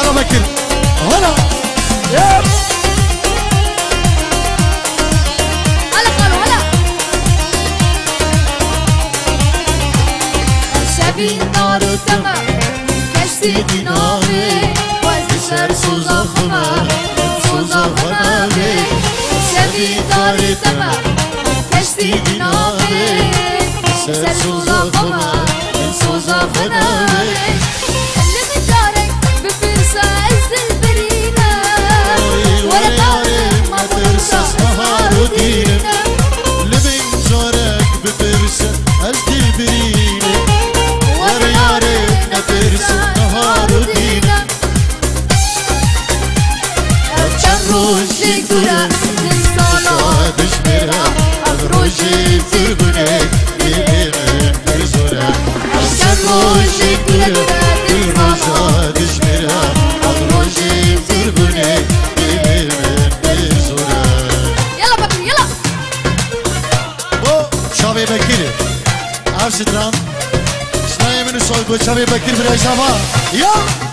يلا بكر هلا هلا قالوا هلا شبي نار تما كشتي دينامي وزشر سوزا خما سوزا خنامي شبي نار تما كشتي دينامي وزشر سوزا خما سوزا خنامي اللي بجارك بفرسة عز البرينا ولا تعرف ما ترسى نهار ودينا اللي بجارك بفرسة عز البرينا ولا يعرف ما ترسى نهار ودينا روشي كورا نسانا بشمرها روشي تربنك يمين برزورها روشي كورا الرجا بشمرها روشي تربنك يمين برزورها يلا بكر يلا شابي بكر عرش درام شنايا من الصوت شابي بكر برجابا يلا